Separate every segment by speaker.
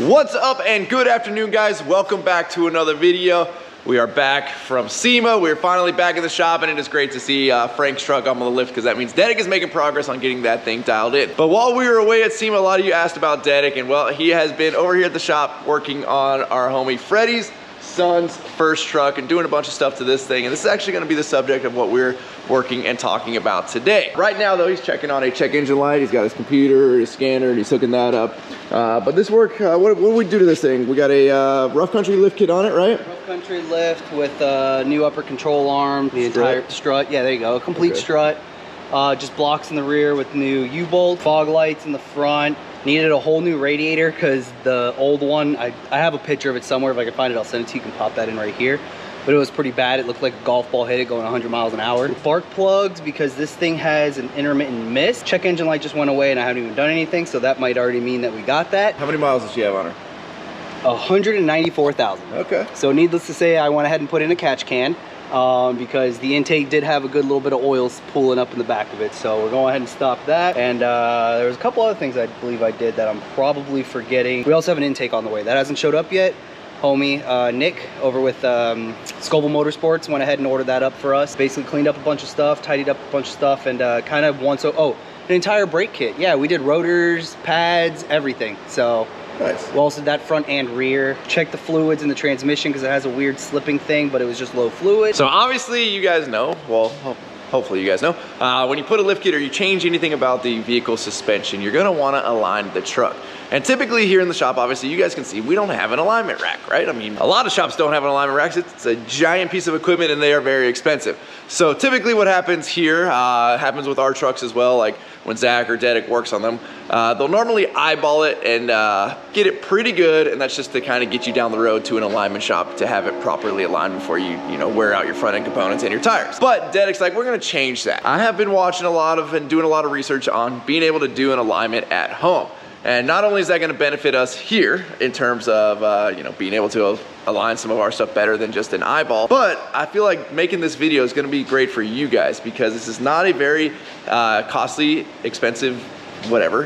Speaker 1: What's up and good afternoon, guys. Welcome back to another video. We are back from SEMA. We're finally back in the shop, and it is great to see Frank's truck on the lift, because that means Dedic is making progress on getting that thing dialed in. But while we were away at SEMA, a lot of you asked about Dedic, and well, he has been over here at the shop working on our homie Freddie's son's first truck and doing a bunch of stuff to this thing. And this is actually going to be the subject of what we're working and talking about today. Right now though, he's checking on a check engine light. He's got his computer, his scanner, and he's hooking that up. But this work, what do we do to this thing? We got a rough country lift kit on it, right?
Speaker 2: Rough country lift with new upper control arm, the entire strut. Yeah, there you go, a complete strut. Just blocks in the rear with new U-bolt, fog lights in the front. Needed a whole new radiator because the old one, I have a picture of it somewhere. If I can find it, I'll send it to you. You can pop that in right here. But it was pretty bad. It looked like a golf ball hit it going 100 miles an hour. Spark plugs, because this thing has an intermittent mist. Check engine light just went away and I haven't even done anything, so that might already mean that we got that.
Speaker 1: How many miles does she have on her?
Speaker 2: 194,000.
Speaker 1: Okay.
Speaker 2: So needless to say, I went ahead and put in a catch can. Because the intake did have a good little bit of oil pooling up in the back of it. So we're going ahead and stop that. And there was a couple other things I believe I did that I'm probably forgetting. We also have an intake on the way. That hasn't showed up yet. Homie Nick over with Scoble Motorsports went ahead and ordered that up for us. Basically cleaned up a bunch of stuff, tidied up a bunch of stuff, and kind of an entire brake kit. Yeah, we did rotors, pads, everything. So nice. We also did that front and rear. Checked the fluids in the transmission because it has a weird slipping thing, but it was just low fluid.
Speaker 1: So obviously you guys know, well, hopefully you guys know, when you put a lift kit or you change anything about the vehicle suspension, you're gonna wanna align the truck. And typically here in the shop, obviously you guys can see we don't have an alignment rack, right? I mean, a lot of shops don't have an alignment rack. It's a giant piece of equipment and they are very expensive. So typically what happens here, happens with our trucks as well, like when Zach or Dedic works on them, they'll normally eyeball it and get it pretty good, and that's just to kind of get you down the road to an alignment shop to have it properly aligned before you wear out your front end components and your tires. But Dedic's like, we're gonna change that. I have been watching a lot of and doing a lot of research on being able to do an alignment at home. And not only is that gonna benefit us here in terms of being able to align some of our stuff better than just an eyeball, but I feel like making this video is gonna be great for you guys, because this is not a very costly, expensive, whatever,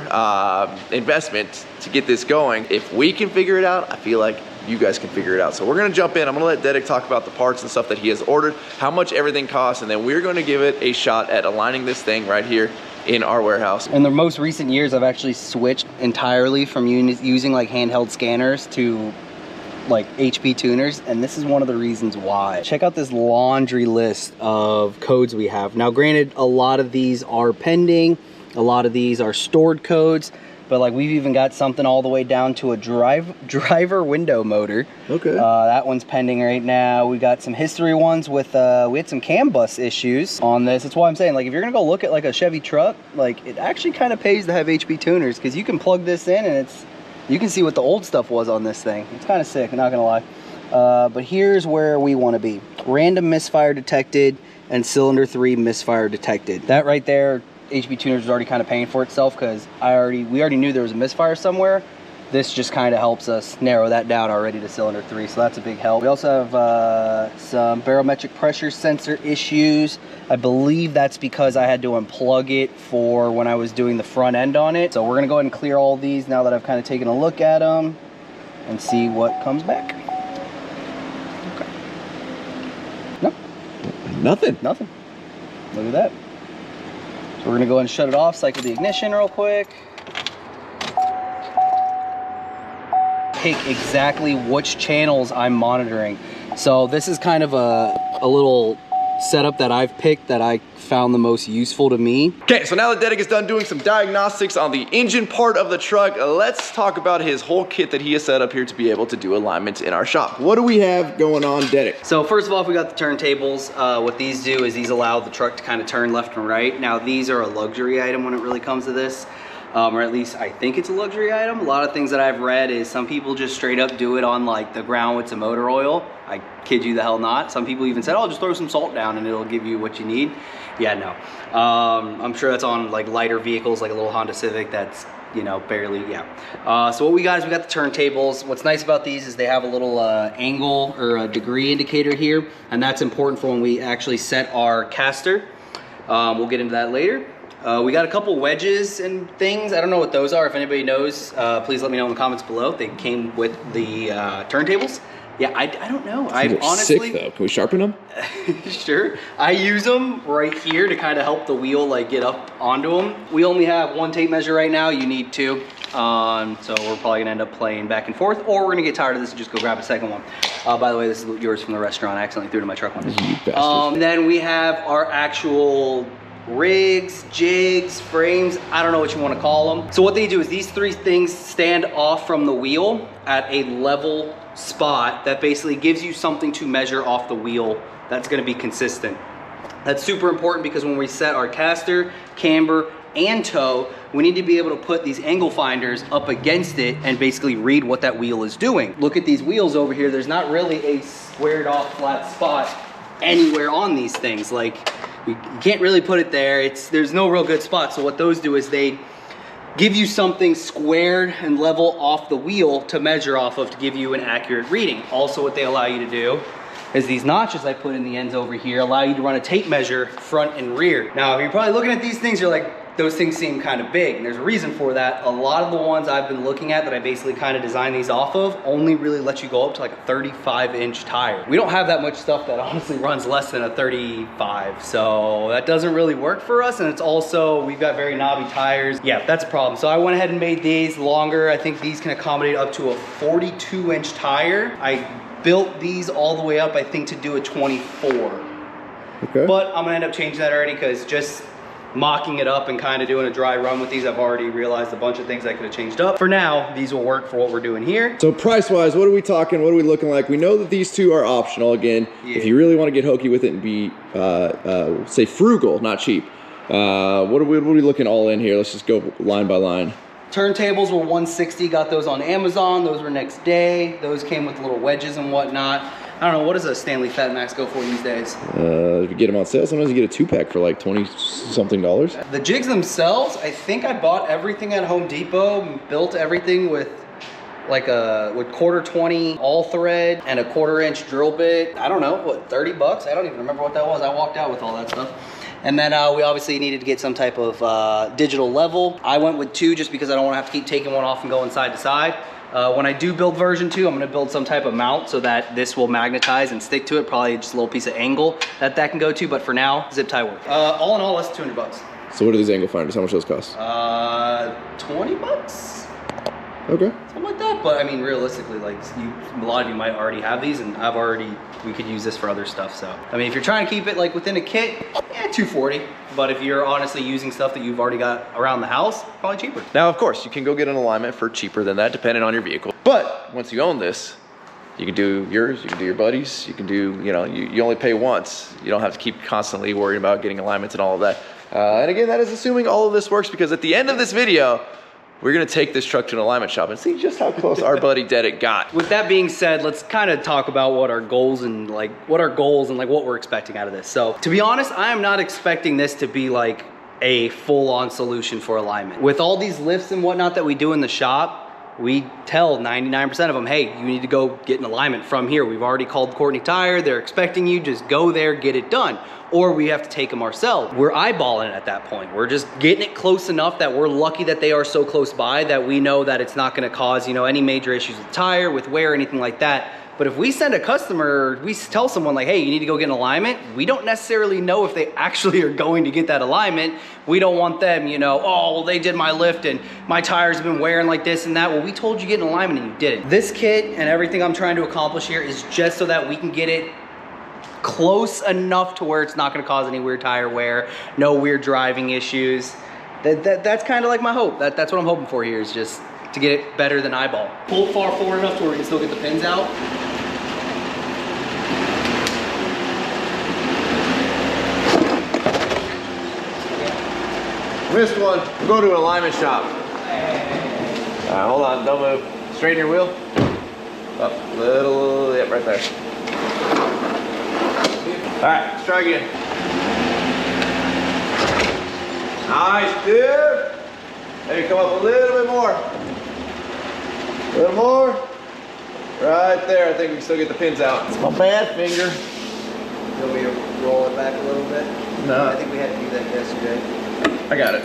Speaker 1: investment to get this going. If we can figure it out, I feel like you guys can figure it out. So we're gonna jump in. I'm gonna let Dedic talk about the parts and stuff that he has ordered, how much everything costs, and then we're gonna give it a shot at aligning this thing right here in our warehouse.
Speaker 2: In the most recent years, I've actually switched entirely from using like handheld scanners to like HP tuners, and this is one of the reasons why. Check out this laundry list of codes we have. Now granted, a lot of these are pending, a lot of these are stored codes, but like we've even got something all the way down to a driver window motor. Okay. That one's pending right now. We got some history ones with, we had some CAN bus issues on this. That's why I'm saying, like, if you're gonna go look at like a Chevy truck, like it actually kind of pays to have HP tuners, because you can plug this in and you can see what the old stuff was on this thing. It's kind of sick, I'm not gonna lie. But here's where we wanna be. Random misfire detected and cylinder 3 misfire detected. That right there, HP tuners was already kind of paying for itself, because we already knew there was a misfire somewhere. This just kind of helps us narrow that down already to cylinder 3, so that's a big help. We also have some barometric pressure sensor issues. I believe that's because I had to unplug it for when I was doing the front end on it. So we're gonna go ahead and clear all these now that I've kind of taken a look at them and see what comes back. Okay. Nope.
Speaker 1: Nothing.
Speaker 2: Nothing. Look at that. So we're gonna go ahead and shut it off, cycle the ignition real quick. Pick exactly which channels I'm monitoring. So this is kind of a little setup that I've picked that I found the most useful to me.
Speaker 1: Okay, so now that Dedic is done doing some diagnostics on the engine part of the truck, let's talk about his whole kit that he has set up here to be able to do alignments in our shop. What do we have going on, Dedic?
Speaker 2: So first of all, we got the turntables. What these do is these allow the truck to kind of turn left and right. Now these are a luxury item when it really comes to this. Or at least I think it's a luxury item. A lot of things that I've read is some people just straight up do it on like the ground with some motor oil. I kid you the hell not. Some people even said, oh, just throw some salt down and it'll give you what you need. Yeah, no. I'm sure that's on like lighter vehicles, like a little Honda Civic that's, barely, yeah. So what we got is we got the turntables. What's nice about these is they have a little angle or a degree indicator here, and that's important for when we actually set our caster. We'll get into that later. We got a couple wedges and things. I don't know what those are. If anybody knows, please let me know in the comments below. They came with the turntables. Yeah, I don't know. I honestly,
Speaker 1: sick though. Can we sharpen them?
Speaker 2: Sure. I use them right here to kind of help the wheel like get up onto them. We only have one tape measure right now. You need two. So we're probably gonna end up playing back and forth, or we're gonna get tired of this and just go grab a second one. By the way, this is yours from the restaurant. I accidentally threw it in my truck one.
Speaker 1: You bastard.
Speaker 2: Then we have our actual rigs, jigs, frames, I don't know what you want to call them. So what they do is these three things stand off from the wheel at a level spot that basically gives you something to measure off the wheel that's going to be consistent. That's super important because when we set our caster, camber, and toe, we need to be able to put these angle finders up against it and basically read what that wheel is doing. Look at these wheels over here. There's not really a squared off flat spot anywhere on these things. Like, you can't really put it there. There's no real good spot. So what those do is they give you something squared and level off the wheel to measure off of to give you an accurate reading. Also, what they allow you to do is these notches I put in the ends over here allow you to run a tape measure front and rear. Now, if you're probably looking at these things, you're like, those things seem kind of big, and there's a reason for that. A lot of the ones I've been looking at that I basically kind of designed these off of only really let you go up to like a 35-inch tire. We don't have that much stuff that honestly runs less than a 35, so that doesn't really work for us, and it's also, we've got very knobby tires. Yeah, that's a problem. So I went ahead and made these longer. I think these can accommodate up to a 42-inch tire. I built these all the way up, I think, to do a 24.
Speaker 1: Okay.
Speaker 2: But I'm gonna end up changing that already because just mocking it up and kind of doing a dry run with these, I've already realized a bunch of things I could have changed up. For now, these will work for what we're doing here.
Speaker 1: So price-wise, what are we talking? What are we looking like? We know that these two are optional. Again, if you really want to get hokey with it and be, say, frugal, not cheap, what are we looking all in here? Let's just go line by line.
Speaker 2: Turntables were $160, got those on Amazon. Those were next day. Those came with little wedges and whatnot. I don't know, what does a Stanley Fat Max go for these days?
Speaker 1: If you get them on sale, sometimes you get a 2-pack for like $20-something.
Speaker 2: The jigs themselves, I think I bought everything at Home Depot, built everything with like with quarter 20 all thread and a 1/4-inch drill bit. I don't know, what, 30 bucks? I don't even remember what that was. I walked out with all that stuff. And then we obviously needed to get some type of digital level. I went with 2 just because I don't want to have to keep taking one off and going side to side. When I do build version 2, I'm gonna build some type of mount so that this will magnetize and stick to it, probably just a little piece of angle that can go to, but for now, zip tie work. All in all, that's 200 bucks.
Speaker 1: So what are these angle finders? How much those cost?
Speaker 2: 20 bucks?
Speaker 1: Okay.
Speaker 2: Something like that, but I mean, realistically, like, a lot of you might already have these, and we could use this for other stuff, so. I mean, if you're trying to keep it like within a kit, yeah, $240. But if you're honestly using stuff that you've already got around the house, probably cheaper.
Speaker 1: Now, of course, you can go get an alignment for cheaper than that, depending on your vehicle. But once you own this, you can do yours, you can do your buddies, you can do, you only pay once. You don't have to keep constantly worrying about getting alignments and all of that. And again, that is assuming all of this works, because at the end of this video, we're gonna take this truck to an alignment shop and see just how close our buddy Dedek got.
Speaker 2: With that being said, let's kind of talk about what our goals and what we're expecting out of this. So to be honest, I am not expecting this to be like a full-on solution for alignment. With all these lifts and whatnot that we do in the shop, we tell 99% of them, hey, you need to go get an alignment from here. We've already called Courtney Tire, they're expecting you, just go there, get it done. Or we have to take them ourselves. We're eyeballing it at that point. We're just getting it close enough that we're lucky that they are so close by that we know that it's not gonna cause, any major issues with tire, with wear, anything like that. But if we send a customer, we tell someone like, hey, you need to go get an alignment, we don't necessarily know if they actually are going to get that alignment. We don't want them, oh, well, they did my lift and my tires have been wearing like this and that. Well, we told you get an alignment and you didn't. This kit and everything I'm trying to accomplish here is just so that we can get it close enough to where it's not gonna cause any weird tire wear, no weird driving issues. That's kind of like my hope. That's what I'm hoping for here, is just to get it better than eyeball. Pull far forward enough to where we can still get the pins out.
Speaker 1: Missed one. We'll go to an alignment shop. Hold on, don't move. Straighten your wheel. Up, little, yep, right there. All right, let's try again. Nice, dude. Maybe come up a little bit more. A little more. Right there, I think we can still get the pins out. It's my bad finger.
Speaker 2: You want me to roll it back a little bit?
Speaker 1: No.
Speaker 2: I think we had to do that yesterday.
Speaker 1: I got it.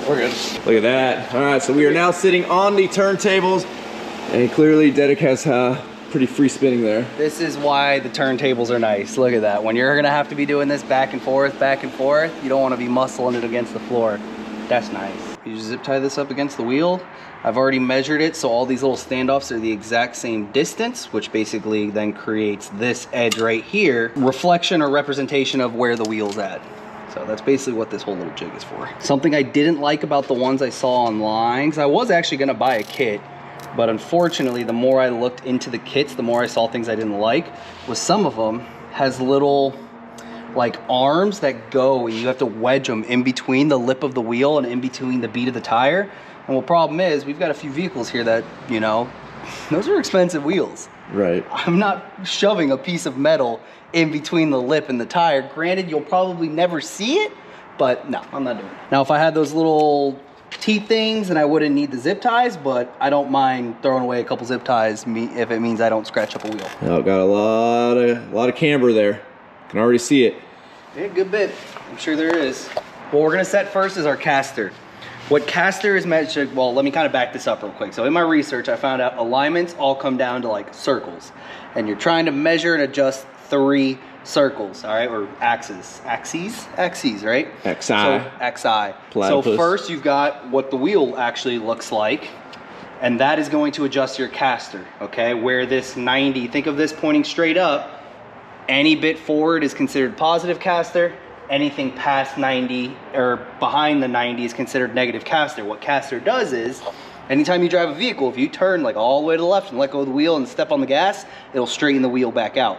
Speaker 1: We're good. Look at that. All right, so we are now sitting on the turntables, and clearly Dedic has pretty free spinning there.
Speaker 2: This is why the turntables are nice. Look at that. When you're gonna have to be doing this back and forth, you don't wanna be muscling it against the floor. That's nice. You just zip tie this up against the wheel. I've already measured it, so all these little standoffs are the exact same distance, which basically then creates this edge right here, reflection or representation of where the wheel's at. So that's basically what this whole little jig is for. Something I didn't like about the ones I saw online, because I was actually gonna buy a kit, but unfortunately, the more I looked into the kits, the more I saw things I didn't like, was some of them has little like arms that go, and you have to wedge them in between the lip of the wheel and in between the bead of the tire. And the problem is, we've got a few vehicles here that, you know, those are expensive wheels.
Speaker 1: Right.
Speaker 2: I'm not shoving a piece of metal in between the lip and the tire. Granted, you'll probably never see it, but no, I'm not doing it. Now, if I had those little teeth things, then I wouldn't need the zip ties, but I don't mind throwing away a couple zip ties if it means I don't scratch up a wheel.
Speaker 1: Oh, got a lot of camber there. Can already see it.
Speaker 2: Yeah, good bit. I'm sure there is. What we're gonna set first is our caster. What caster is measured, well, let me kind of back this up real quick. So in my research, I found out alignments all come down to like circles. And you're trying to measure and adjust 3 circles, all right? Or axes, right?
Speaker 1: XI.
Speaker 2: So XI.
Speaker 1: Platypus.
Speaker 2: So first you've got what the wheel actually looks like. And that is going to adjust your caster, okay? Where this 90, think of this pointing straight up, any bit forward is considered positive caster. Anything past 90 or behind the 90 is considered negative caster. What caster does is, anytime you drive a vehicle, if you turn like all the way to the left and let go of the wheel and step on the gas, it'll straighten the wheel back out.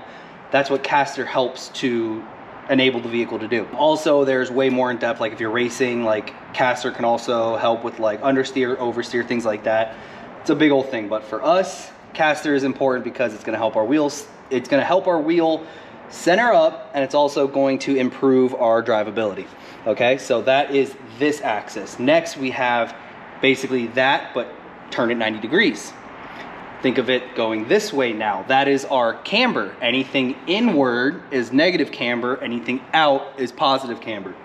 Speaker 2: That's what caster helps to enable the vehicle to do. Also, there's way more in depth, like if you're racing, like caster can also help with like understeer, oversteer, things like that. It's a big old thing, but for us, caster is important because it's gonna help our wheels. It's gonna help our wheel center up, and it's also going to improve our drivability. Okay, so that is this axis. Next, we have basically that, but turn it 90 degrees. Think of it going this way now. That is our camber. Anything inward is negative camber, anything out is positive camber.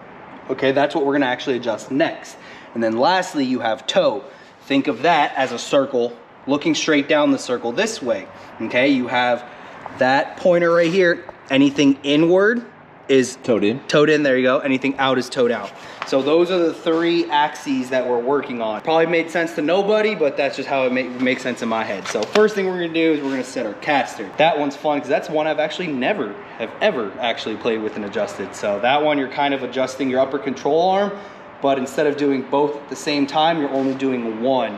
Speaker 2: Okay, that's what we're gonna actually adjust next. And then lastly, you have toe. Think of that as a circle, looking straight down the circle this way. Okay, you have that pointer right here. Anything inward is
Speaker 1: toed in.
Speaker 2: Toed in, there you go. Anything out is toed out. So those are the 3 axes that we're working on. Probably made sense to nobody, but that's just how it makes sense in my head. So first thing we're gonna do is we're gonna set our caster. That one's fun because that's one I've actually never have ever actually played with and adjusted. So that one you're kind of adjusting your upper control arm, but instead of doing both at the same time, you're only doing one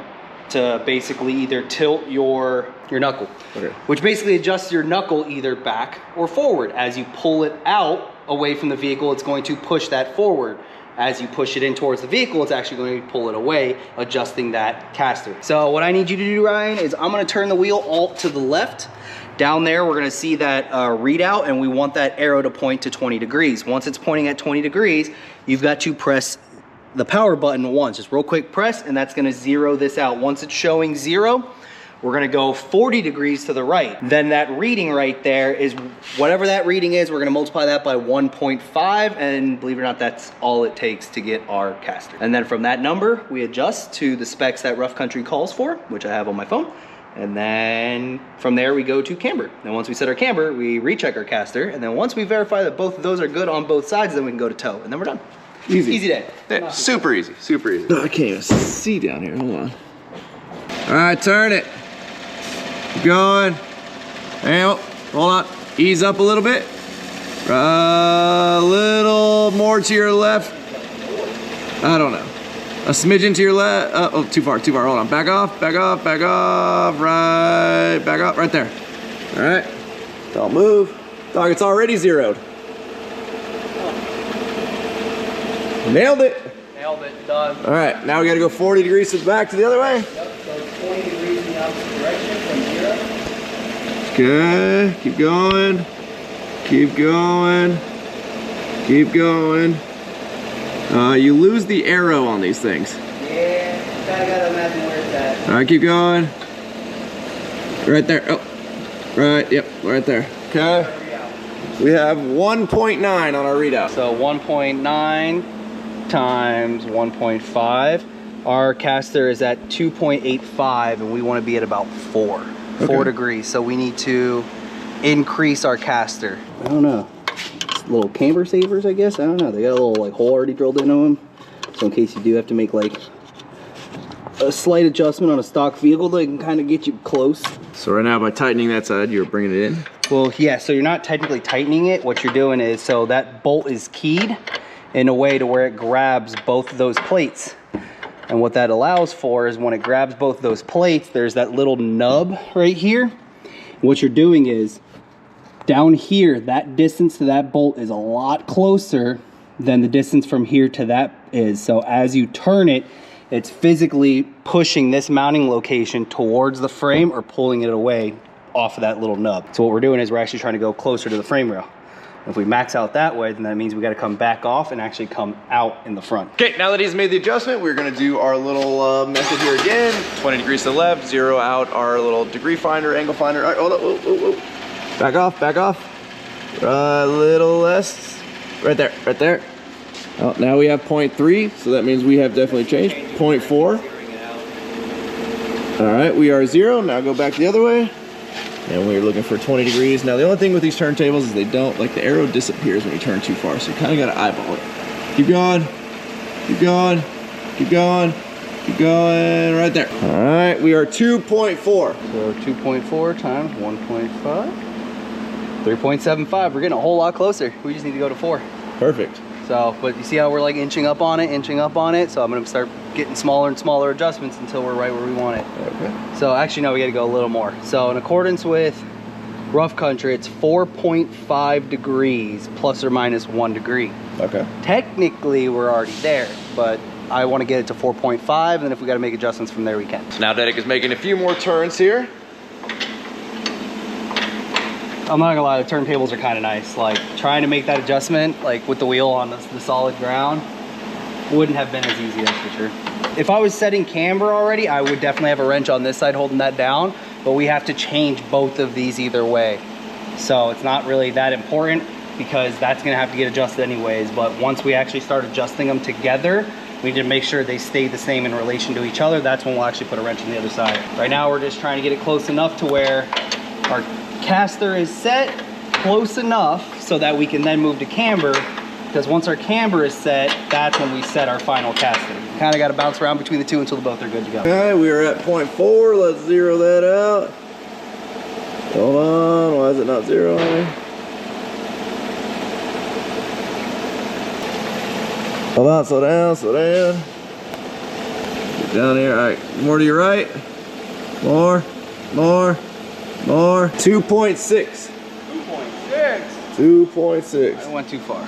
Speaker 2: to basically either tilt your knuckle, okay, which basically adjusts your knuckle either back or forward. As you pull it out away from the vehicle, it's going to push that forward. As you push it in towards the vehicle, it's actually going to pull it away, adjusting that caster. So what I need you to do, Ryan, is I'm gonna turn the wheel alt to the left. Down there, we're gonna see that readout, and we want that arrow to point to 20 degrees. Once it's pointing at 20 degrees, you've got to press the power button once, just real quick press, and that's gonna zero this out. Once it's showing 0, we're gonna go 40 degrees to the right. Then that reading right there is, whatever that reading is, we're gonna multiply that by 1.5, and believe it or not, that's all it takes to get our caster. And then from that number, we adjust to the specs that Rough Country calls for, which I have on my phone. And then from there, we go to camber. And once we set our camber, we recheck our caster. And then once we verify that both of those are good on both sides, then we can go to toe, and then we're done.
Speaker 1: Easy.
Speaker 2: Easy day.
Speaker 1: Yeah, super easy, super easy. I can't even see down here, hold on. All right, turn it. Keep going. And hold on, ease up a little bit. A little more to your left. I don't know. A smidgen to your left. Oh, too far, hold on. Back off, back off, back off. Right, back up, right there. All right, don't move. Dog, it's already zeroed. Nailed it.
Speaker 2: Nailed it, done.
Speaker 1: All right, now we gotta go 40 degrees to the back to the other way.
Speaker 2: Yep, so 20 degrees in the opposite direction from 0.
Speaker 1: Good, keep going. Keep going. Keep going. You lose the arrow on these things.
Speaker 2: Yeah, kinda gotta imagine where it's at.
Speaker 1: All right, keep going. Right there, oh. Right, yep, right there. Okay. We have 1.9 on our readout.
Speaker 2: So 1.9. times 1.5. Our caster is at 2.85 and we want to be at about 4 degrees. So we need to increase our caster. I don't know. It's little camber savers, I guess. I don't know. They got a little like hole already drilled into them. So in case you do have to make like a slight adjustment on a stock vehicle, they can kind of get you close.
Speaker 1: So right now by tightening that side, you're bringing it in?
Speaker 2: Well, yeah, so you're not technically tightening it. What you're doing is, so that bolt is keyed in a way to where it grabs both of those plates. And what that allows for is when it grabs both of those plates, there's that little nub right here. What you're doing is, down here, that distance to that bolt is a lot closer than the distance from here to that is. So as you turn it, it's physically pushing this mounting location towards the frame or pulling it away off of that little nub. So what we're doing is we're actually trying to go closer to the frame rail. If we max out that way, then that means we got to come back off and actually come out in the front.
Speaker 1: Okay, now that he's made the adjustment, we're gonna do our little method here again. 20 degrees to the left, zero out our little degree finder, angle finder. All right, hold up, whoa, whoa, whoa. Back off, back off. A little less. Right there, right there. Oh, now we have 0.3, so that means we have definitely changed. 0.4. All right, we are 0. Now go back the other way. And we're looking for 20 degrees. Now the only thing with these turntables is they don't, like the arrow disappears when you turn too far, so you kind of got to eyeball it. Keep going, keep going, keep going, keep going, right there. All right, we are 2.4.
Speaker 2: So 2.4 times 1.5, 3.75. We're getting a whole lot closer. We just need to go to 4.
Speaker 1: Perfect.
Speaker 2: So, but you see how we're like inching up on it. So I'm gonna start getting smaller and smaller adjustments until we're right where we want it.
Speaker 1: Okay.
Speaker 2: So actually, no, we gotta go a little more. So in accordance with rough country, it's 4.5 degrees plus or minus 1 degree.
Speaker 1: Okay.
Speaker 2: Technically, we're already there, but I wanna get it to 4.5, and then if we gotta make adjustments from there, we can.
Speaker 1: So now Derek is making a few more turns here.
Speaker 2: I'm not gonna lie, the turntables are kind of nice. Like trying to make that adjustment, like with the wheel on the solid ground, wouldn't have been as easy, that's for sure. If I was setting camber already, I would definitely have a wrench on this side holding that down, but we have to change both of these either way. So it's not really that important because that's gonna have to get adjusted anyways. But once we actually start adjusting them together, we need to make sure they stay the same in relation to each other. That's when we'll actually put a wrench on the other side. Right now, we're just trying to get it close enough to where our caster is set close enough so that we can then move to camber, because once our camber is set, that's when we set our final caster. Kind of got to bounce around between the two until both are good to go.
Speaker 1: All right, we are at 0.4. Let's zero that out. Hold on, why is it not zeroing? Hold on, slow down, slow down. Get down here, all right, more to your right. More, more. More. 2.6.
Speaker 2: 2.6.
Speaker 1: 2.6.
Speaker 2: I went too far.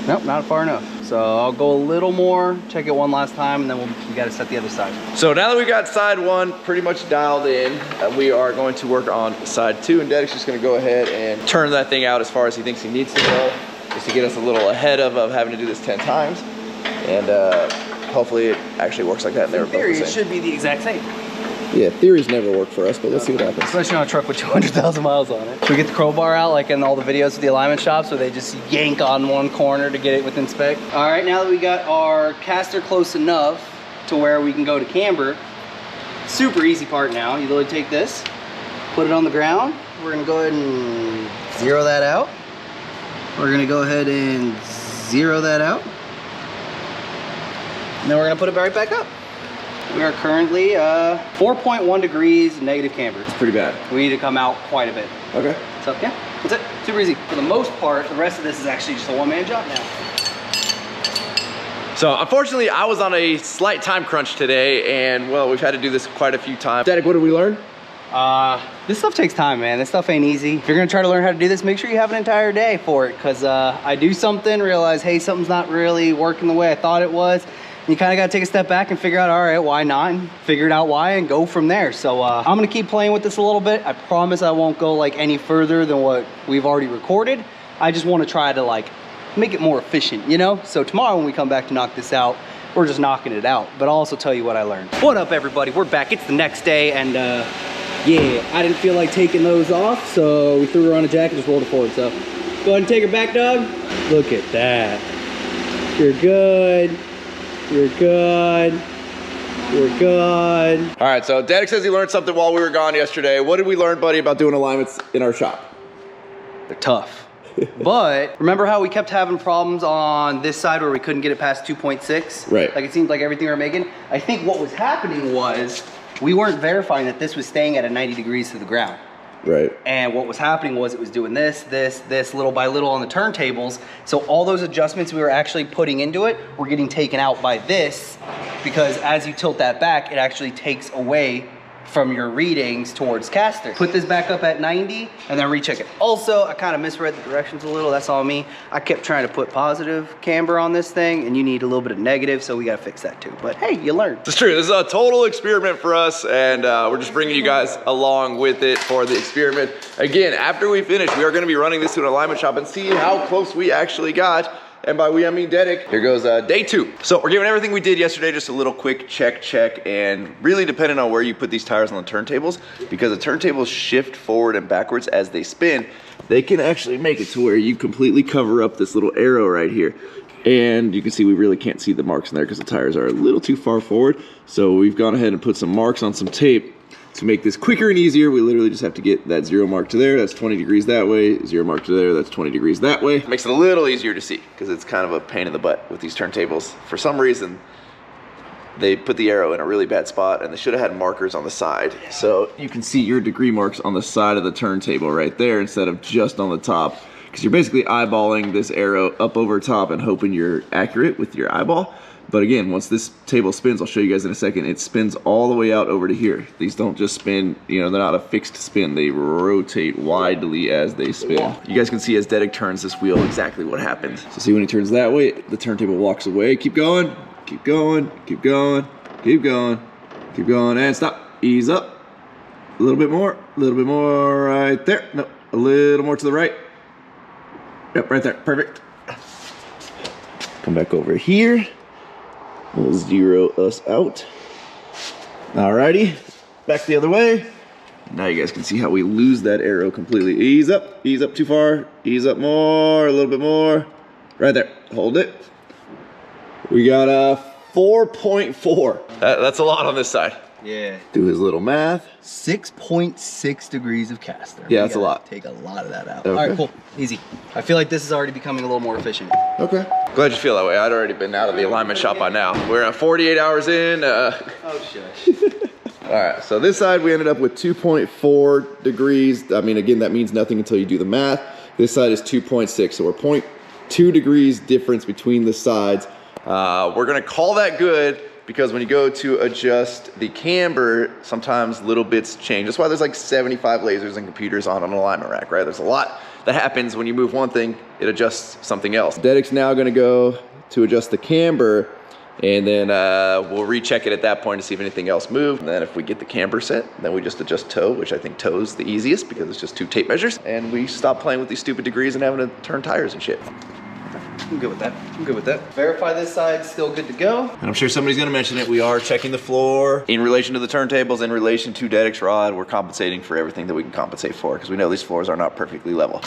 Speaker 2: Nope, not far enough. So I'll go a little more, check it one last time, and then we got to set the other side.
Speaker 1: So now that we got side 1 pretty much dialed in, we are going to work on side 2, and Derek's just going to go ahead and turn that thing out as far as he thinks he needs to go, just to get us a little ahead of having to do this 10 times. And hopefully it actually works like that.
Speaker 2: In theory, it should be the exact same.
Speaker 1: Yeah, theories never work for us, but let's see what happens.
Speaker 2: Especially on a truck with 200,000 miles on it. Should we get the crowbar out like in all the videos of the alignment shops where they just yank on one corner to get it within spec? All right, now that we got our caster close enough to where we can go to camber, super easy part now. You literally take this, put it on the ground. We're gonna go ahead and zero that out. We're gonna go ahead and zero that out. And then we're gonna put it right back up. We are currently 4.1 degrees negative camber.
Speaker 1: It's pretty bad.
Speaker 2: We need to come out quite a bit.
Speaker 1: Okay.
Speaker 2: So yeah, that's it. Super easy. For the most part, the rest of this is actually just a one-man job now.
Speaker 1: So unfortunately, I was on a slight time crunch today, and well, we've had to do this quite a few times. Derek, what did we learn?
Speaker 2: This stuff takes time, man. This stuff ain't easy. If you're gonna try to learn how to do this, make sure you have an entire day for it, because I do something, realize, hey, something's not really working the way I thought it was. You kind of got to take a step back and figure out, all right, why not? And figure it out why and go from there. So I'm going to keep playing with this a little bit. I promise I won't go like any further than what we've already recorded. I just want to try to like make it more efficient, you know? So tomorrow when we come back to knock this out, we're just knocking it out. But I'll also tell you what I learned. What up, everybody? We're back. It's the next day, and yeah, I didn't feel like taking those off, so we threw her on a jacket, just rolled it forward. So Go ahead and take her back, dog. Look at that. You're good. You're good. You're good.
Speaker 1: All right, so Derek says he learned something while we were gone yesterday. What did we learn, buddy, about doing alignments in our shop?
Speaker 2: They're tough. But remember how we kept having problems on this side where we couldn't get it past 2.6?
Speaker 1: Right.
Speaker 2: Like it seemed like everything we were making. I think what was happening was we weren't verifying that this was staying at a 90 degrees to the ground.
Speaker 1: Right.
Speaker 2: And what was happening was it was doing this, little by little on the turntables. So all those adjustments we were actually putting into it were getting taken out by this, because as you tilt that back, it actually takes away from your readings towards caster. Put this back up at 90 and then recheck it. Also, I kind of misread the directions a little, that's all me. I kept trying to put positive camber on this thing and you need a little bit of negative, so we gotta fix that too. But hey, you learn.
Speaker 1: It's true, this is a total experiment for us, and we're just bringing you guys along with it for the experiment. Again, after we finish, we are gonna be running this to an alignment shop and see how close we actually got. And by we, I mean Derek. Here goes day 2. So we're giving everything we did yesterday just a little quick check, and really depending on where you put these tires on the turntables, because the turntables shift forward and backwards as they spin, they can actually make it to where you completely cover up this little arrow right here. And you can see we really can't see the marks in there because the tires are a little too far forward. So we've gone ahead and put some marks on some tape to make this quicker and easier. We literally just have to get that 0 mark to there, that's 20 degrees that way, 0 mark to there, that's 20 degrees that way. Makes it a little easier to see, because it's kind of a pain in the butt with these turntables. For some reason, they put the arrow in a really bad spot, and they should have had markers on the side. So you can see your degree marks on the side of the turntable right there instead of just on the top, because you're basically eyeballing this arrow up over top and hoping you're accurate with your eyeball. But again, once this table spins, I'll show you guys in a second, it spins all the way out over to here. These don't just spin, you know, they're not a fixed spin. They rotate widely as they spin. You guys can see as Derek turns this wheel exactly what happens. So see when he turns that way, the turntable walks away. Keep going, keep going, keep going, keep going, keep going, and stop. Ease up. A little bit more right there. No, a little more to the right. Yep, right there, perfect. Come back over here. We'll 0 us out. Alrighty, back the other way. Now you guys can see how we lose that arrow completely. Ease up too far, ease up more, a little bit more. Right there, hold it. We got a 4.4. That's a lot on this side.
Speaker 2: Yeah.
Speaker 1: Do his little math.
Speaker 2: 6.6 degrees of caster.
Speaker 1: Yeah, that's a lot.
Speaker 2: Take a lot of that out.
Speaker 1: Okay.
Speaker 2: All right, cool, easy. I feel like this is already becoming a little more efficient.
Speaker 1: Okay. Glad you feel that way. I'd already been out of the alignment shop by now. We're at 48 hours in.
Speaker 2: Oh, shush.
Speaker 1: All right, so this side we ended up with 2.4 degrees. I mean, again, that means nothing until you do the math. This side is 2.6, so we're 0.2 degrees difference between the sides. We're gonna call that good, because when you go to adjust the camber, sometimes little bits change. That's why there's like 75 lasers and computers on an alignment rack, right? There's a lot that happens when you move one thing, it adjusts something else. Derek's now gonna go to adjust the camber, and then we'll recheck it at that point to see if anything else moved. And then if we get the camber set, then we just adjust toe, which I think toe's the easiest because it's just 2 tape measures. And we stop playing with these stupid degrees and having to turn tires and shit.
Speaker 2: I'm good with that. I'm good with that. Verify this side's still good to go.
Speaker 1: And I'm sure somebody's gonna mention it. We are checking the floor in relation to the turntables, in relation to Derek's rod. We're compensating for everything that we can compensate for, because we know these floors are not perfectly level.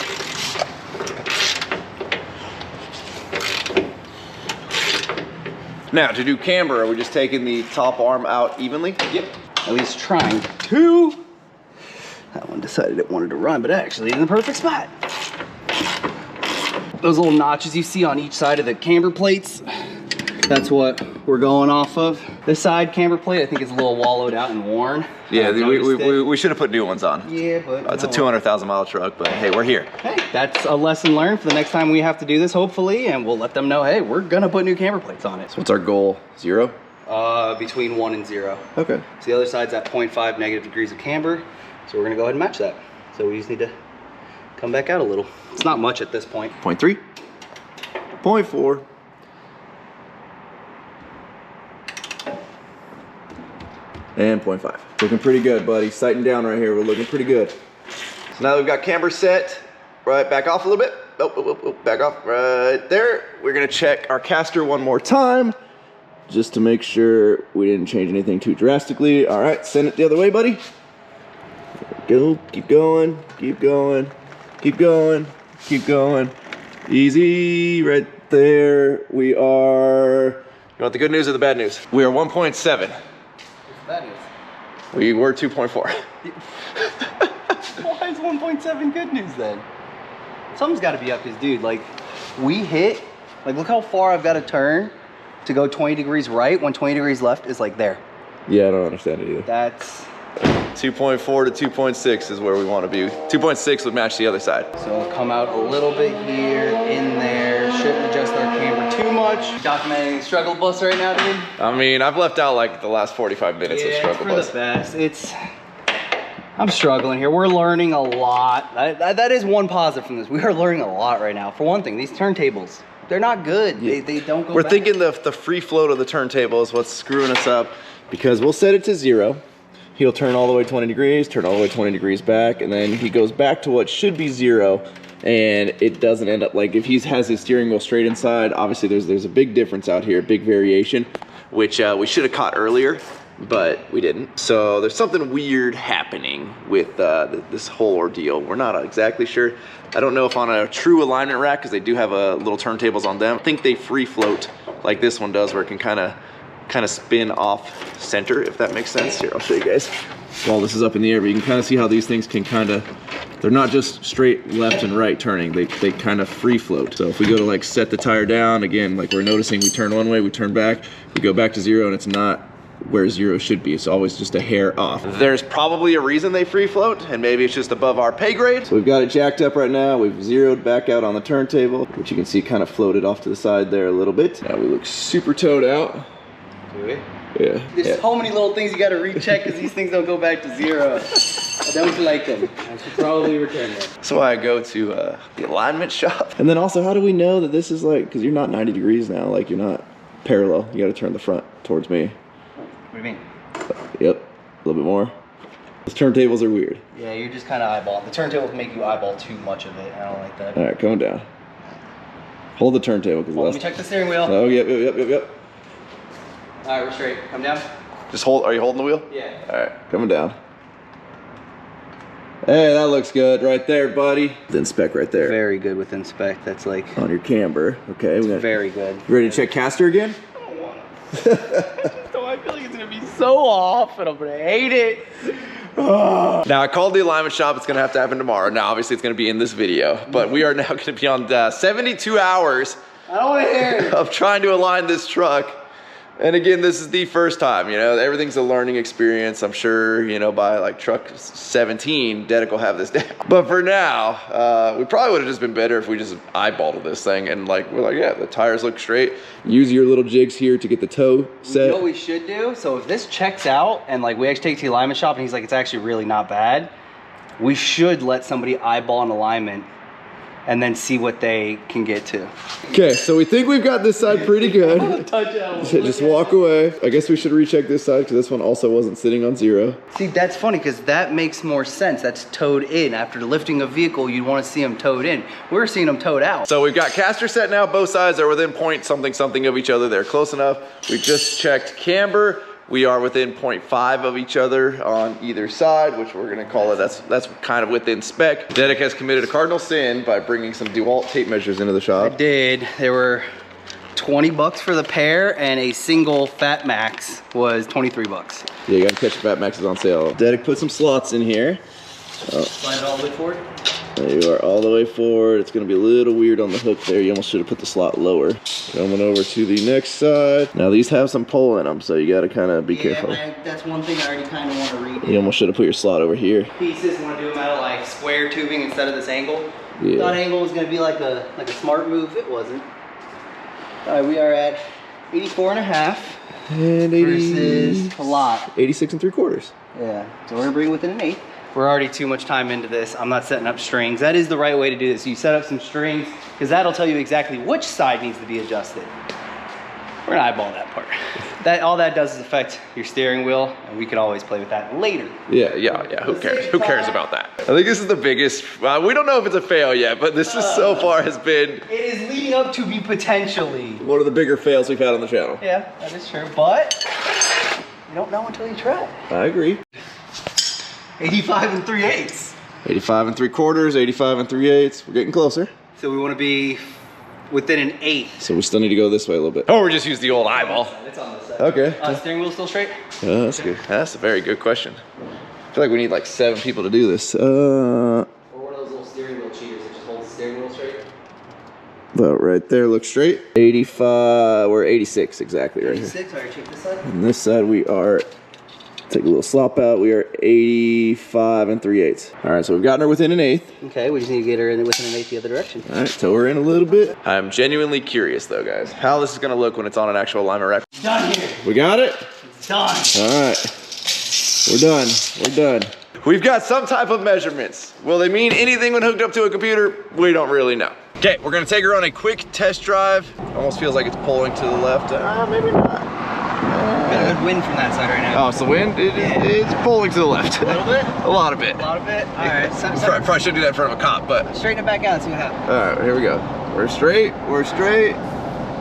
Speaker 1: Now, to do camber, are we just taking the top arm out evenly?
Speaker 2: Yep. At least trying to. That one decided it wanted to run, but actually in the perfect spot. Those little notches you see on each side of the camber plates, that's what we're going off of. This side camber plate, I think is a little wallowed out and worn.
Speaker 1: Yeah, we should have put new ones on.
Speaker 2: Yeah, but
Speaker 1: it's a 200,000 mile truck, but hey, we're here.
Speaker 2: Hey, that's a lesson learned for the next time we have to do this, hopefully, and we'll let them know, hey, we're gonna put new camber plates on it.
Speaker 1: So what's our goal? 0?
Speaker 2: Between 1 and 0.
Speaker 1: Okay.
Speaker 2: So the other side's at 0.5 negative degrees of camber, so we're gonna go ahead and match that. So we just need to come back out a little. It's not much at this point.
Speaker 1: 0.3, 0.4, and 0.5. Looking pretty good, buddy. Sighting down right here. We're looking pretty good. So now that we've got camber set, right, back off a little bit. Oh, back off right there. We're gonna check our caster one more time, just to make sure we didn't change anything too drastically. All right, send it the other way, buddy. Go, keep going, keep going, keep going, Keep going. Easy, right there. We are, you want the good news or the bad news? We are 1.7.
Speaker 2: What's that news?
Speaker 1: We were 2.4.
Speaker 2: Why is 1.7 good news then? Something's got to be up, because dude, like, we hit, like, look how far I've got to turn to go 20 degrees right when 20 degrees left is like there.
Speaker 1: Yeah, I don't understand it either.
Speaker 2: That's
Speaker 1: 2.4 to 2.6 is where we want to be. 2.6 would match the other side.
Speaker 2: so we'll come out a little bit here, in there. Shouldn't adjust our camber too much. Documenting the struggle bus right now, dude.
Speaker 1: I mean, I've left out like the last 45 minutes of struggle
Speaker 2: for
Speaker 1: bus.
Speaker 2: the best. I'm struggling here. We're learning a lot. That is one positive from this. We are learning a lot right now. For one thing, these turntables, they're not good.
Speaker 1: Yeah.
Speaker 2: They don't go
Speaker 1: We're
Speaker 2: back.
Speaker 1: thinking the free float of the turntable is what's screwing us up, because we'll set it to 0. He'll turn all the way 20 degrees, turn all the way 20 degrees back, and then he goes back to what should be 0, and it doesn't end up, like, if he has his steering wheel straight inside, obviously there's a big difference out here, big variation, which we should have caught earlier, but we didn't. So there's something weird happening with this whole ordeal. We're not exactly sure. I don't know if on a true alignment rack, because they do have little turntables on them, I think they free float like this one does, where it can kind of spin off center, if that makes sense. Here, I'll show you guys. While this is up in the air, but you can kind of see how these things can they're not just straight left and right turning, they kind of free float. So if we go to like set the tire down, again, like we're noticing we turn one way, we turn back, we go back to 0, and it's not where 0 should be. It's always just a hair off. There's probably a reason they free float, and maybe it's just above our pay grade. So we've got it jacked up right now. We've zeroed back out on the turntable, which you can see kind of floated off to the side there a little bit. Now we look super towed out.
Speaker 2: Do we?
Speaker 1: Yeah.
Speaker 2: There's so many little things you got to recheck because these things don't go back to 0. I don't like them. I should probably return them.
Speaker 1: That's why I go to the alignment shop. And then also, how do we know that this is like, because you're not 90 degrees now, like you're not parallel. You got to turn the front towards me.
Speaker 2: What do you mean?
Speaker 1: Yep, a little bit more. Those turntables are weird.
Speaker 2: Yeah, you're just kind of eyeballing. The turntables make you eyeball too much of it. I don't like that.
Speaker 1: All right, coming down. Hold the turntable.
Speaker 2: Let me check the steering wheel.
Speaker 1: Oh, yep.
Speaker 2: All right, we're straight. Come down.
Speaker 1: Just hold, are you holding the wheel?
Speaker 2: Yeah.
Speaker 1: All right, coming down. Hey, that looks good right there, buddy. The inspect right there.
Speaker 2: Very good with inspect. That's like
Speaker 1: On your camber. Okay, we got.
Speaker 2: very good.
Speaker 1: You ready to check caster again?
Speaker 2: I don't want to. So I feel like it's gonna be so off, and I'm gonna hate it.
Speaker 1: Now I called the alignment shop. It's gonna have to happen tomorrow. Now obviously it's gonna be in this video, but we are now gonna be on 72 hours
Speaker 2: I don't want to hear it.
Speaker 1: of trying to align this truck. And again, this is the first time, you know, everything's a learning experience. I'm sure, you know, by like truck 17, Dedic will have this down. But for now, we probably would have just been better if we just eyeballed this thing and like, we're like, yeah, the tires look straight. Use your little jigs here to get the toe set.
Speaker 2: You know what we should do? So if this checks out and like we actually take it to the alignment shop and he's like, it's actually really not bad, we should let somebody eyeball an alignment and then see what they can get to.
Speaker 1: Okay, so we think we've got this side pretty good. Just walk away. I guess we should recheck this side because this one also wasn't sitting on 0.
Speaker 2: See, that's funny because that makes more sense. That's towed in. After lifting a vehicle, you'd want to see them towed in. We're seeing them towed out.
Speaker 1: So we've got caster set now. Both sides are within point something of each other. They're close enough. We just checked camber. We are within 0.5 of each other on either side, which we're gonna call it, that's kind of within spec. Dedic has committed a cardinal sin by bringing some DeWalt tape measures into the shop.
Speaker 2: I did. There were 20 bucks for the pair and a single Fat Max was 23 bucks.
Speaker 1: Yeah, you gotta catch the Fat Maxes on sale. Dedic put some slots in here.
Speaker 2: Slide it all the way forward.
Speaker 1: There you are, all the way forward. It's gonna be a little weird on the hook there. You almost should have put the slot lower. Coming over to the next side. Now these have some pull in them, so you gotta kind of be careful.
Speaker 2: That's one thing I already kind of want to read.
Speaker 1: You almost should have put your slot over here.
Speaker 2: Pieces, want to do them out of like square tubing instead of this angle.
Speaker 1: Yeah.
Speaker 2: Thought angle was going to be like a smart move. It wasn't. All right, we are at 84.5
Speaker 1: and 80,
Speaker 2: versus a lot.
Speaker 1: 86 3/4.
Speaker 2: Yeah, so we're gonna bring it within an 8. We're already too much time into this. I'm not setting up strings. That is the right way to do this. You set up some strings because that'll tell you exactly which side needs to be adjusted. We're gonna eyeball that part. All that does is affect your steering wheel, and we can always play with that later.
Speaker 1: Yeah. Who cares? Who cares about that? I think this is the biggest. We don't know if it's a fail yet, but this is so far has been.
Speaker 2: It is leading up to be potentially
Speaker 1: One of the bigger fails we've had on the channel.
Speaker 2: Yeah, that is true. But you don't know until you try.
Speaker 1: I agree.
Speaker 2: 85 3/8.
Speaker 1: 85 3/4, 85 3/8. We're getting closer.
Speaker 2: So we want to be within an 1/8.
Speaker 1: So we still need to go this way a little bit. Or we just use the old eyeball.
Speaker 2: It's on this side.
Speaker 1: Okay.
Speaker 2: Steering wheel still straight?
Speaker 1: That's good. That's a very good question. I feel like we need like 7 people to do this.
Speaker 2: Or one of those little steering wheel cheaters that just holds the steering wheel straight.
Speaker 1: About right there looks straight. 85, we're 86 exactly right
Speaker 2: 86, all right, check this side.
Speaker 1: here. On this side we are, take a little slop out, we are 85 3/8. All right, so we've gotten her within an 1/8.
Speaker 2: Okay, we just need to get her in within an 1/8 the other direction.
Speaker 1: All right, tow her in a little bit. I'm genuinely curious though, guys, how this is gonna look when it's on an actual alignment rack.
Speaker 2: Done here.
Speaker 1: We got it?
Speaker 2: It's done.
Speaker 1: All right, we're done, we're done. We've got some type of measurements. Will they mean anything when hooked up to a computer? We don't really know. Okay, we're gonna take her on a quick test drive. Almost feels like it's pulling to the left. Maybe not.
Speaker 2: Got a good wind from that side right now.
Speaker 1: Oh, it's the wind? It's pulling to the left.
Speaker 2: A little bit?
Speaker 1: A lot of it.
Speaker 2: A lot of it? All right.
Speaker 1: Probably shouldn't do that in front of a cop, but.
Speaker 2: Straighten it back out and see what happens.
Speaker 1: All right, here we go. We're straight,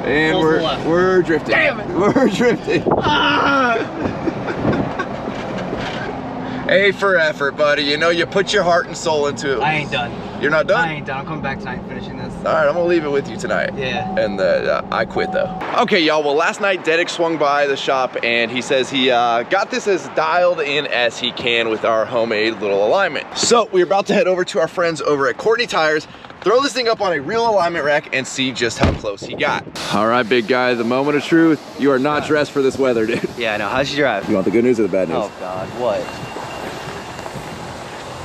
Speaker 1: and
Speaker 2: Pulls to the left.
Speaker 1: we're drifting.
Speaker 2: Damn it.
Speaker 1: We're drifting. A for effort, buddy. You know, you put your heart and soul into it.
Speaker 2: I ain't done.
Speaker 1: You're not done?
Speaker 2: I ain't done. I'm coming back tonight and finishing this.
Speaker 1: All right, I'm gonna leave it with you tonight.
Speaker 2: Yeah.
Speaker 1: And I quit though. Okay, y'all, well last night Dedic swung by the shop and he says he got this as dialed in as he can with our homemade little alignment. So we're about to head over to our friends over at Courtney Tires, throw this thing up on a real alignment rack and see just how close he got. All right, big guy, the moment of truth. You are not dressed for this weather, dude.
Speaker 2: Yeah, I know. How'd you drive?
Speaker 1: You want the good news or the bad news?
Speaker 2: Oh God, what?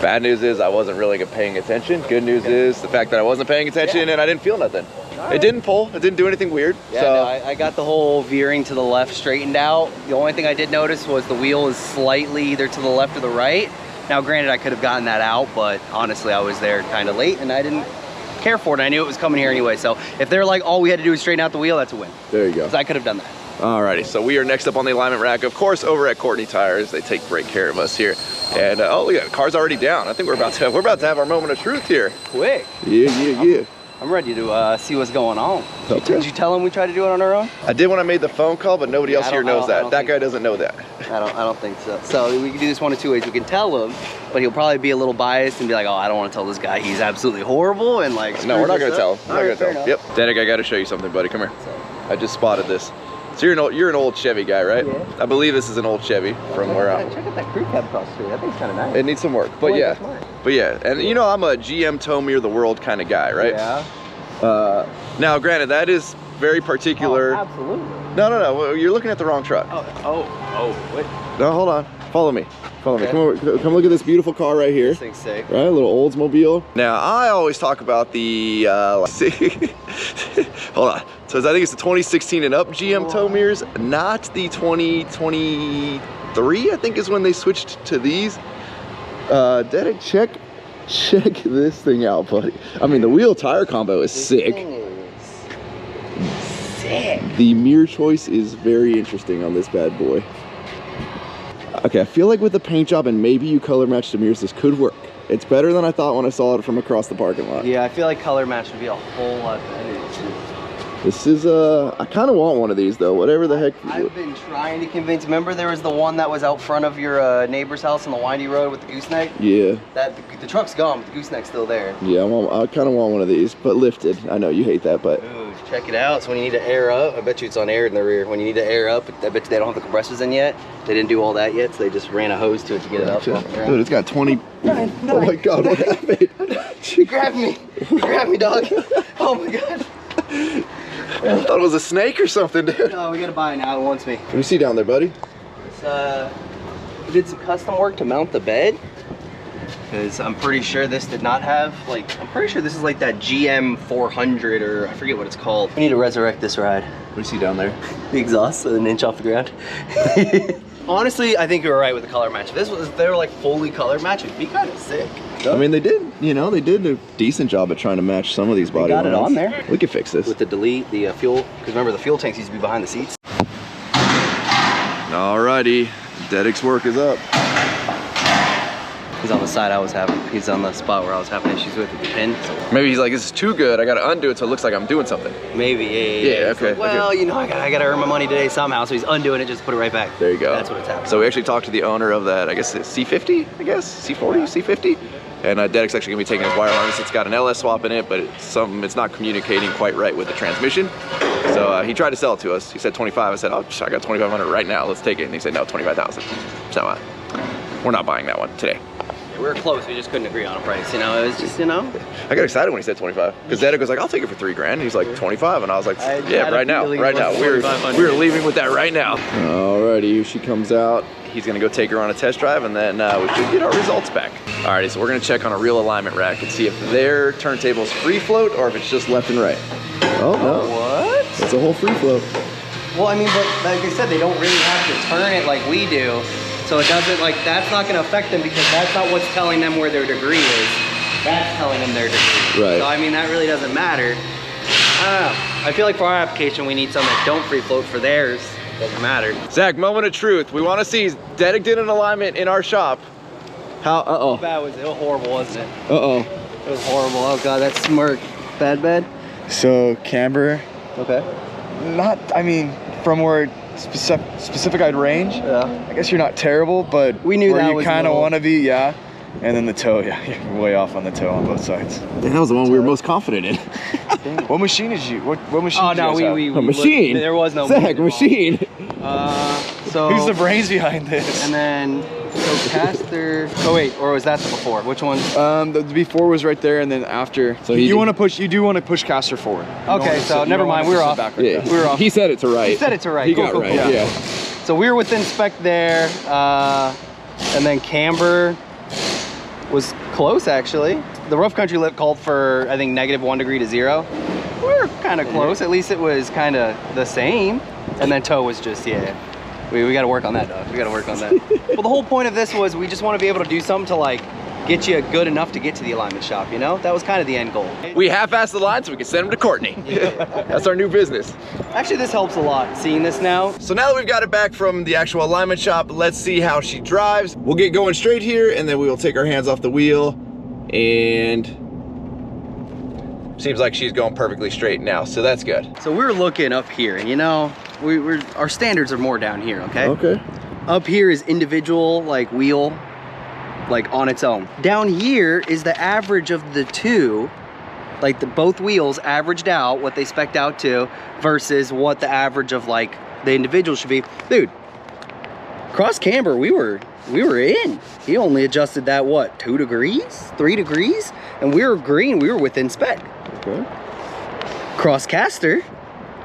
Speaker 1: Bad news is I wasn't really paying attention. Good news is the fact that I wasn't paying attention and I didn't feel nothing.
Speaker 2: Right.
Speaker 1: It didn't pull, it didn't do anything weird.
Speaker 2: Yeah,
Speaker 1: so
Speaker 2: no, I got the whole veering to the left straightened out. The only thing I did notice was the wheel is slightly either to the left or the right. Now granted, I could have gotten that out, but honestly, I was there kind of late and I didn't care for it. I knew it was coming here anyway. So if they're like, all we had to do is straighten out the wheel, that's a win.
Speaker 1: there you go.
Speaker 2: Because I could have done that.
Speaker 1: Alrighty, so we are next up on the alignment rack, of course, over at Courtney Tires. They take great care of us here. And oh, look at it, car's already down. I think we're about to have our moment of truth here.
Speaker 2: Quick.
Speaker 1: Yeah.
Speaker 2: I'm ready to see what's going on.
Speaker 1: Okay.
Speaker 2: Did you tell him we tried to do it on our own?
Speaker 1: I did when I made the phone call, but nobody else here knows that. That guy doesn't know that.
Speaker 2: I don't think so. So we can do this one of two ways. We can tell him, but he'll probably be a little biased and be like, oh, I don't want to tell this guy he's absolutely horrible and like.
Speaker 1: No, we're not gonna tell him.
Speaker 2: We're not gonna tell him.
Speaker 1: Yep. Dedic, I gotta show you something, buddy. Come here. I just spotted this. So you're an old Chevy guy, right?
Speaker 2: Yeah.
Speaker 1: I believe this is an old Chevy from where I'm.
Speaker 2: Check out that crew cab across the street. That thing's kind of nice.
Speaker 1: It needs some work, but yeah. But yeah, and you know I'm a GM Tomir the world kind of guy, right?
Speaker 2: Yeah.
Speaker 1: Now, granted, that is very particular.
Speaker 2: Oh, absolutely.
Speaker 1: No. You're looking at the wrong truck.
Speaker 2: Oh, wait.
Speaker 1: No, hold on. Follow me.
Speaker 2: Okay.
Speaker 1: Come over. Come look at this beautiful car right here.
Speaker 2: This thing's sick.
Speaker 1: Right, a little Oldsmobile. Now, I always talk about the, hold on. So I think it's the 2016 and up GM Tomirs, not the 2023, I think is when they switched to these. Dedic, check this thing out, buddy. I mean, the wheel tire combo is sick.
Speaker 2: Thing is sick.
Speaker 1: The mirror choice is very interesting on this bad boy. Okay, I feel like with the paint job and maybe you color match the mirrors, this could work. It's better than I thought when I saw it from across the parking lot.
Speaker 2: Yeah, I feel like color match would be a whole lot better.
Speaker 1: This is, I kind of want one of these though, whatever the heck.
Speaker 2: I've been trying to convince, remember there was the one that was out front of your neighbor's house on the windy road with the gooseneck?
Speaker 1: Yeah.
Speaker 2: The truck's gone, but the gooseneck's still there.
Speaker 1: Yeah, I kind of want one of these, but lifted. I know you hate that, but.
Speaker 2: Ooh, check it out. So when you need to air up, I bet you it's on air in the rear. When you need to air up, I bet you they don't have the compressors in yet. They didn't do all that yet, so they just ran a hose to it to get it up.
Speaker 1: Dude, it's got 20. Oh my God, what happened?
Speaker 2: You grabbed me. You grabbed me, dog. Oh my God.
Speaker 1: I thought it was a snake or something, dude.
Speaker 2: No, we gotta buy it now. It wants me.
Speaker 1: What do you see down there, buddy?
Speaker 2: It's, we did some custom work to mount the bed. Because I'm pretty sure this did not have, like, I'm pretty sure this is like that GM 400 or I forget what it's called. We need to resurrect this ride.
Speaker 1: What do you see down there?
Speaker 2: The exhaust, an inch off the ground. Honestly, I think you were right with the color match. If they were like fully color match, it'd be kind of sick.
Speaker 1: I mean, they did a decent job at trying to match some of these body lines.
Speaker 2: Got it on there.
Speaker 1: We could fix this.
Speaker 2: With the delete, the fuel, because remember the fuel tanks used to be behind the seats.
Speaker 1: Alrighty, Dedic's work is up.
Speaker 2: He's on the side I was having, he's on the spot where I was having issues with the pin. So.
Speaker 1: Maybe he's like, this is too good. I gotta undo it so it looks like I'm doing something.
Speaker 2: Maybe, yeah.
Speaker 1: Okay.
Speaker 2: Like, well, you know, I gotta earn my money today somehow. So he's undoing it, just put it right back.
Speaker 1: There you go.
Speaker 2: That's what it's happening.
Speaker 1: So we actually talked to the owner of that, I guess it's C50, C40, C50. And Dedic's actually gonna be taking his wire harness. It's got an LS swap in it, but it's not communicating quite right with the transmission. So he tried to sell it to us. He said 25. I said, oh, I got 2,500 right now. Let's take it. And he said, no, 25,000. So we're not buying that one today.
Speaker 2: We were close, we just couldn't agree on a price, you know, it was just, you know.
Speaker 1: I got excited when he said 25, because Dedic was like, I'll take it for $3 grand, and he's like, 25, and I was like, yeah, right now, we're leaving with that right now. Alrighty, here she comes out. He's gonna go take her on a test drive, and then we should get our results back. Alrighty, so we're gonna check on a real alignment rack and see if their turntable's free float, or if it's just left and right. Oh, no.
Speaker 2: What?
Speaker 1: It's a whole free float.
Speaker 2: Well, I mean, but like I said, they don't really have to turn it like we do. So it doesn't, like, that's not gonna affect them because that's not what's telling them where their degree is. That's telling them their degree.
Speaker 1: Right.
Speaker 2: So, I mean, that really doesn't matter. I don't know. I feel like for our application, we need some that don't free float. For theirs, doesn't matter.
Speaker 1: Zach, moment of truth. We wanna see Dedic did an alignment in our shop. How
Speaker 2: Bad was it? It was horrible, wasn't it?
Speaker 1: It
Speaker 2: was horrible. Oh God, that smirk. Bad?
Speaker 3: So Camber,
Speaker 2: Okay.
Speaker 3: I mean, from where specific range,
Speaker 2: Yeah.
Speaker 3: I guess you're not terrible, but
Speaker 2: We knew
Speaker 3: where
Speaker 2: that
Speaker 3: you
Speaker 2: was
Speaker 3: kind of
Speaker 2: little.
Speaker 3: want to be, yeah. And then the toe, yeah, you're way off on the toe on both sides.
Speaker 1: that was the one we were most confident in.
Speaker 3: What machine is you? What machine?
Speaker 2: Oh
Speaker 3: do you
Speaker 2: no,
Speaker 3: guys have?
Speaker 2: we
Speaker 1: A machine?
Speaker 2: There was no
Speaker 1: Zach, machine.
Speaker 2: So
Speaker 3: Who's the brains behind this?
Speaker 2: and then so caster. Oh wait, or was that the before? Which one?
Speaker 3: The before was right there, and then after.
Speaker 1: So
Speaker 3: You do want to push caster forward. You don't
Speaker 2: Okay,
Speaker 3: wanna
Speaker 2: so
Speaker 3: sit- you
Speaker 2: never
Speaker 3: don't wanna
Speaker 2: mind, we were
Speaker 3: sit
Speaker 2: off.
Speaker 3: backward.
Speaker 1: Yeah,
Speaker 2: We were off.
Speaker 1: he said it to right.
Speaker 2: You said it to right.
Speaker 1: He
Speaker 2: Cool,
Speaker 1: got
Speaker 2: cool,
Speaker 1: right,
Speaker 2: cool.
Speaker 1: yeah.
Speaker 2: So we were within spec there, and then Camber was close actually. The rough country lip called for I think -1 degree to 0. We were kind of close. At least it was kind of the same. And then toe was just We got to work on that, dog. We got to work on that. Well, the whole point of this was we just want to be able to do something to like get you good enough to get to the alignment shop. You know, that was kind of the end goal.
Speaker 1: We half-assed the line so we can send them to Courtney. That's our new business.
Speaker 2: Actually, this helps a lot. Seeing this now.
Speaker 1: So now that we've got it back from the actual alignment shop, let's see how she drives. We'll get going straight here, and then we will take our hands off the wheel, and seems like she's going perfectly straight now, so that's good.
Speaker 2: So we're looking up here, and you know, our standards are more down here. Okay.
Speaker 1: Okay.
Speaker 2: Up here is individual like wheel, like on its own. Down here is the average of the two, like both wheels averaged out what they spec'd out to versus what the average of like the individual should be. Dude, cross camber, we were in. He only adjusted that what, 2 degrees, 3 degrees, and we were green. We were within spec.
Speaker 1: Okay.
Speaker 2: Cross caster,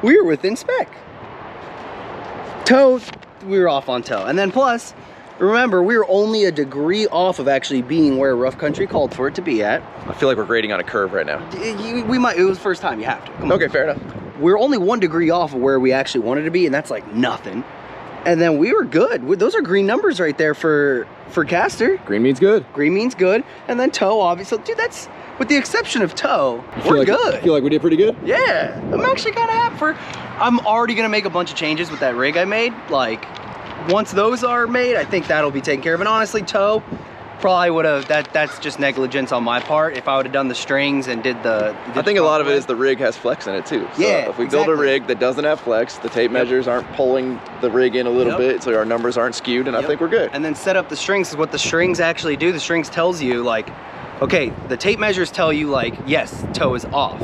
Speaker 2: we were within spec. Toe, we were off on toe. And then plus, remember, we were only a degree off of actually being where rough country called for it to be at.
Speaker 1: I feel like we're grading on a curve right now.
Speaker 2: We might, it was the first time, you have to. Come on.
Speaker 1: Okay, fair enough.
Speaker 2: We're only 1 degree off of where we actually wanted to be, and that's like nothing. And then we were good. Those are green numbers right there for caster.
Speaker 1: Green means good.
Speaker 2: Green means good. And then toe, obviously. Dude, that's, with the exception of toe, we're good.
Speaker 1: I feel like we did pretty good?
Speaker 2: Yeah, I'm actually kind of happy for. I'm already gonna make a bunch of changes with that rig I made. Like, once those are made, I think that'll be taken care of. And honestly, toe, probably would have. That's just negligence on my part. If I would have done the strings and did the.
Speaker 1: I think a lot of it is the rig has flex in it too. So
Speaker 2: Yeah,
Speaker 1: if we build a
Speaker 2: exactly.
Speaker 1: rig that doesn't have flex, the tape measures aren't pulling the rig in a little bit, so our numbers aren't skewed, and I think we're good.
Speaker 2: And then set up the strings is what the strings actually do. The strings tells you like, okay, the tape measures tell you like, yes, toe is off.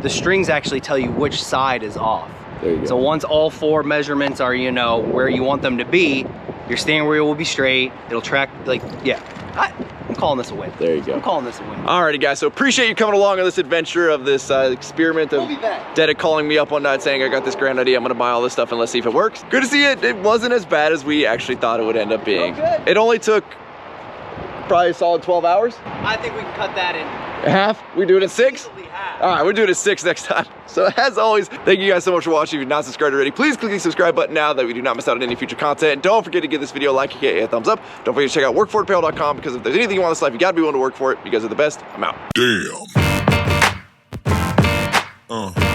Speaker 2: The strings actually tell you which side is off.
Speaker 1: There you go.
Speaker 2: So once all 4 measurements are, you know, where you want them to be, your steering wheel will be straight. It'll track, like, yeah. I'm calling this a win.
Speaker 1: There you go.
Speaker 2: I'm calling this a win.
Speaker 1: Alrighty guys, so appreciate you coming along on this adventure of this experiment of
Speaker 2: We'll be back.
Speaker 1: Dedic calling me up one night saying I got this grand idea, I'm gonna buy all this stuff and let's see if it works. Good to see it. It wasn't as bad as we actually thought it would end up being.
Speaker 2: good.
Speaker 1: It only took probably a solid 12 hours.
Speaker 2: I think we can cut that in
Speaker 1: Half? We do it in 6?
Speaker 2: easily half.
Speaker 1: All right, we're doing it 6 next time. So as always, thank you guys so much for watching. If you're not subscribed already, please click the subscribe button now that we do not miss out on any future content. And don't forget to give this video a like, a thumbs up. Don't forget to check out workforapparel.com because if there's anything you want in this life, you gotta be willing to work for it because they're the best. I'm out.
Speaker 4: Damn.